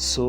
100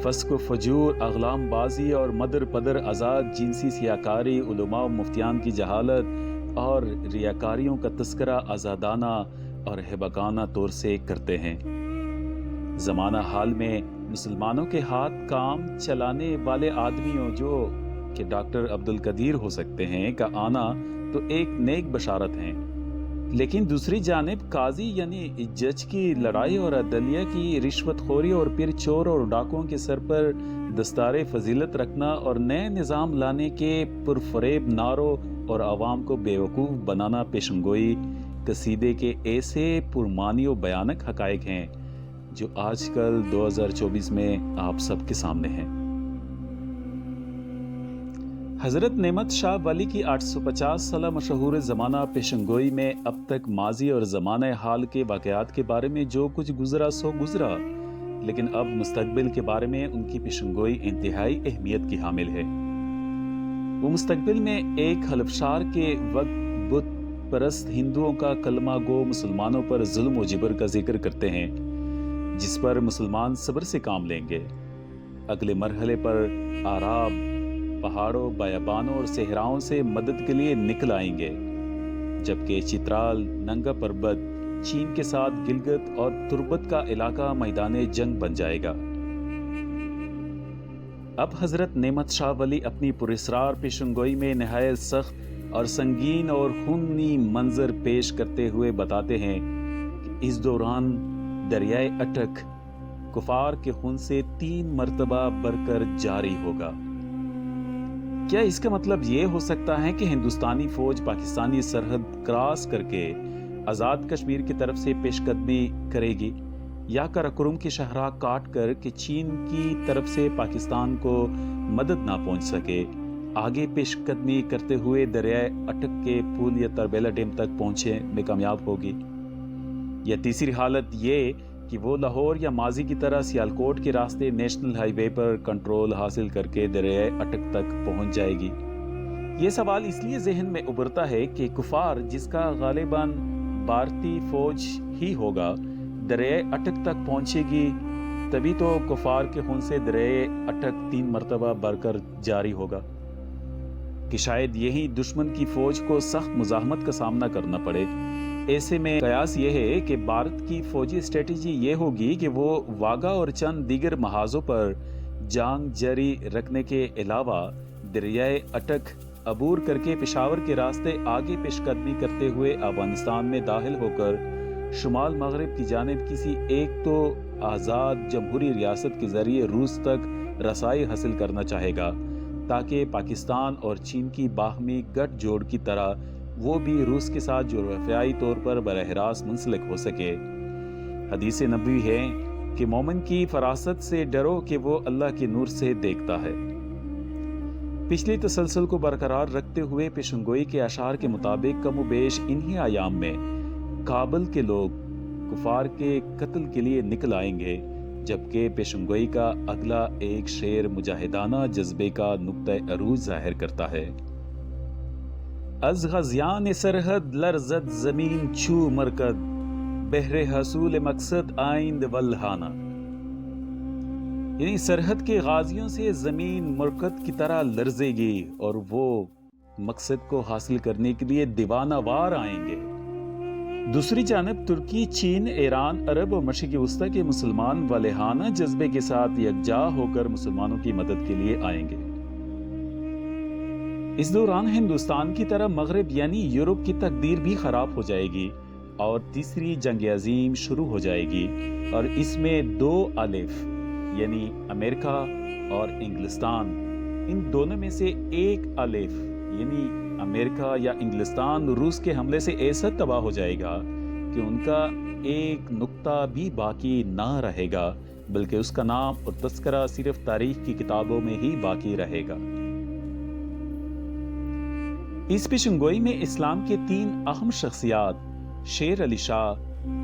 فسق و فجور، اغلام بازی اور مدر پدر آزاد جنسی سیاکاری، علماء و مفتیان کی جہالت اور ریاکاریوں کا تذکرہ آزادانہ اور ہیبکانہ طور سے کرتے ہیں۔ زمانہ حال میں مسلمانوں کے ہاتھ کام چلانے والے آدمیوں جو کہ ڈاکٹر عبدالقدیر ہو سکتے ہیں کا آنا تو ایک نیک بشارت ہے، لیکن دوسری جانب قاضی یعنی جج کی لڑائی اور عدلیہ کی رشوت خوری اور پھر چور اور ڈاکوؤں کے سر پر دستار فضیلت رکھنا اور نئے نظام لانے کے پرفریب نعروں اور عوام کو بیوقوف بنانا پیشنگوئی قصیدے کے ایسے پرمعنی و بیانک حقائق ہیں جو آج کل 2024 میں آپ سب کے سامنے ہیں۔ حضرت نعمت شاہ ولی کی 850 سالہ مشہور زمانہ پیشنگوئی میں اب تک ماضی اور زمانہ حال کے واقعات کے بارے میں جو کچھ گزرا سو گزرا، لیکن اب مستقبل کے بارے میں ان کی پیشنگوئی انتہائی اہمیت کی حامل ہے۔ وہ مستقبل میں ایک حلفشار کے وقت بت پرست ہندوؤں کا کلمہ گو مسلمانوں پر ظلم و جبر کا ذکر کرتے ہیں، جس پر مسلمان صبر سے کام لیں گے۔ اگلے مرحلے پر آراب، پہاڑوں، بیابانوں اور صحراؤں سے مدد کے لیے نکل آئیں گے، جبکہ چترال، ننگا پربت، چین کے ساتھ گلگت اور تربت کا علاقہ میدان جنگ بن جائے گا۔ اب حضرت نعمت شاہ ولی اپنی پراسرار پیشنگوئی میں نہایت سخت اور سنگین اور خونی منظر پیش کرتے ہوئے بتاتے ہیں کہ اس دوران دریائے اٹک کفار کے خون سے 3 مرتبہ بڑھ کر جاری ہوگا۔ کیا اس کا مطلب یہ ہو سکتا ہے کہ ہندوستانی فوج پاکستانی سرحد کراس کر کے آزاد کشمیر کی طرف سے پیش قدمی کرے گی، یا کراکرم کی شاہراہ کاٹ کر کہ چین کی طرف سے پاکستان کو مدد نہ پہنچ سکے آگے پیش قدمی کرتے ہوئے دریائے اٹک کے پل یا تربیلا ڈیم تک پہنچے میں کامیاب ہوگی؟ یا تیسری حالت یہ کہ وہ لاہور یا ماضی کی طرح سیالکوٹ کے راستے نیشنل ہائی وے پر کنٹرول حاصل کر کے دریائے اٹک تک پہنچ جائے گی؟ یہ سوال اس لیے ذہن میں ابھرتا ہے کہ کفار، جس کا غالباً بھارتی فوج ہی ہوگا، دریائے اٹک تک پہنچے گی، تبھی تو کفار کے خون سے دریائے اٹک 3 مرتبہ بڑھ کر جاری ہوگا، کہ شاید یہی دشمن کی فوج کو سخت مزاحمت کا سامنا کرنا پڑے۔ ایسے میں قیاس یہ ہے کہ بھارت کی فوجی اسٹریٹجی یہ ہوگی کہ وہ واگا اور چند دیگر محاذوں پر جنگ جاری رکھنے کے علاوہ دریائے اٹک عبور کر کے پشاور کے راستے آگے پیش قدمی کرتے ہوئے افغانستان میں داخل ہو کر شمال مغرب کی جانب کسی ایک تو آزاد جمہوری ریاست کے ذریعے روس تک رسائی حاصل کرنا چاہے گا، تاکہ پاکستان اور چین کی باہمی گٹھ جوڑ کی طرح وہ بھی روس کے ساتھ جغرافیائی طور پر براہ راست منسلک ہو سکے۔ حدیث نبوی ہے کہ مومن کی فراست سے ڈرو کہ وہ اللہ کے نور سے دیکھتا ہے۔ پچھلی تسلسل کو برقرار رکھتے ہوئے پیشنگوئی کے اشعار کے مطابق کم و بیش انہی ایام میں کابل کے لوگ کفار کے قتل کے لیے نکل آئیں گے، جبکہ پیشنگوئی کا اگلا ایک شعر مجاہدانہ جذبے کا نقطہ عروج ظاہر کرتا ہے۔ از غزیان سرحد لرزد زمین چو مرکد، بہر حصول مقصد آئند والہانہ، یعنی سرحد کے غازیوں سے زمین مرکد کی طرح لرزے گی اور وہ مقصد کو حاصل کرنے کے لیے دیوانہ وار آئیں گے۔ دوسری جانب ترکی، چین، ایران، عرب اور مشرق وسطی کے مسلمان والہانہ جذبے کے ساتھ یکجا ہو کر مسلمانوں کی مدد کے لیے آئیں گے۔ اس دوران ہندوستان کی طرح مغرب یعنی یورپ کی تقدیر بھی خراب ہو جائے گی اور تیسری جنگ عظیم شروع ہو جائے گی، اور اس میں 2 الف یعنی امریکہ اور انگلستان، ان دونوں میں سے ایک الف یعنی امریکہ یا انگلستان روس کے حملے سے ایسا تباہ ہو جائے گا کہ ان کا ایک نقطہ بھی باقی نہ رہے گا، بلکہ اس کا نام اور تذکرہ صرف تاریخ کی کتابوں میں ہی باقی رہے گا۔ اس پیشنگوئی میں اسلام کے 3 اہم شخصیات شیر علی شاہ،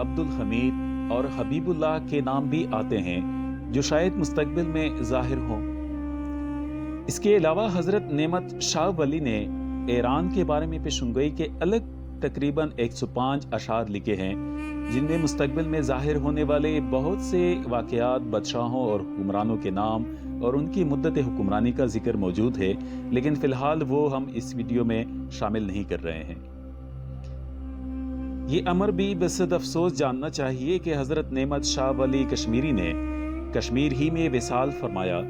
عبدالحمید اور حبیب اللہ کے نام بھی آتے ہیں، جو شاید مستقبل میں ظاہر ہوں۔ اس کے علاوہ حضرت نعمت شاہ ولی نے ایران کے بارے میں پیشنگوئی کے الگ تقریباً 105 اشعار لکھے ہیں جن میں مستقبل میں ظاہر ہونے والے بہت سے واقعات، بادشاہوں اور حکمرانوں کے نام اور ان کی مدت حکمرانی کا ذکر موجود ہے، لیکن فی الحال وہ ہم اس ویڈیو میں شامل نہیں کر رہے ہیں۔ یہ امر بھی بصد افسوس جاننا چاہیے کہ حضرت نعمت شاہ ولی کشمیری نے کشمیر ہی میں وصال فرمایا،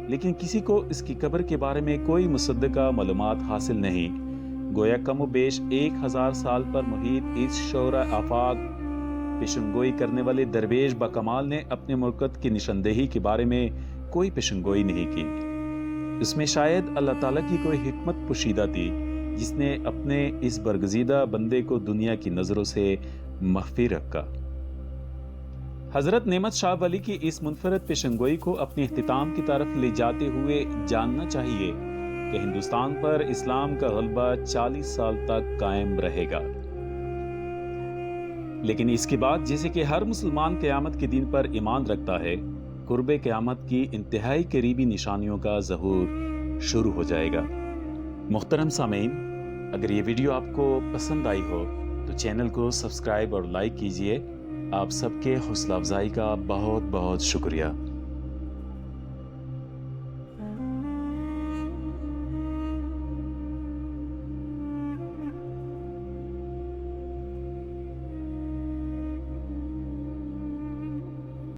لیکن کسی کو اس کی قبر کے بارے میں کوئی مصدقہ معلومات حاصل نہیں۔ گویا کم و بیش 1000 سال پر محیط اس شعرۂ آفاق پیشنگوئی کرنے والے درویش با کمال نے اپنے مرکت کی نشاندہی کے بارے میں کوئی پیشنگوئی نہیں کی۔ اس میں شاید اللہ تعالیٰ کی کوئی حکمت پوشیدہ تھی جس نے اپنے اس برگزیدہ بندے کو دنیا کی نظروں سے مخفی رکھا۔ حضرت نعمت شاہ ولی کی اس منفرد پیشنگوئی کو اپنے اختتام کی طرف لے جاتے ہوئے جاننا چاہیے کہ ہندوستان پر اسلام کا غلبہ 40 سال تک قائم رہے گا، لیکن اس کے بعد جیسے کہ ہر مسلمان قیامت کے دن پر ایمان رکھتا ہے، قرب قیامت کی انتہائی قریبی نشانیوں کا ظہور شروع ہو جائے گا۔ محترم سامعین، اگر یہ ویڈیو آپ کو پسند آئی ہو تو چینل کو سبسکرائب اور لائک کیجیے۔ آپ سب کے حوصلہ افزائی کا بہت بہت شکریہ۔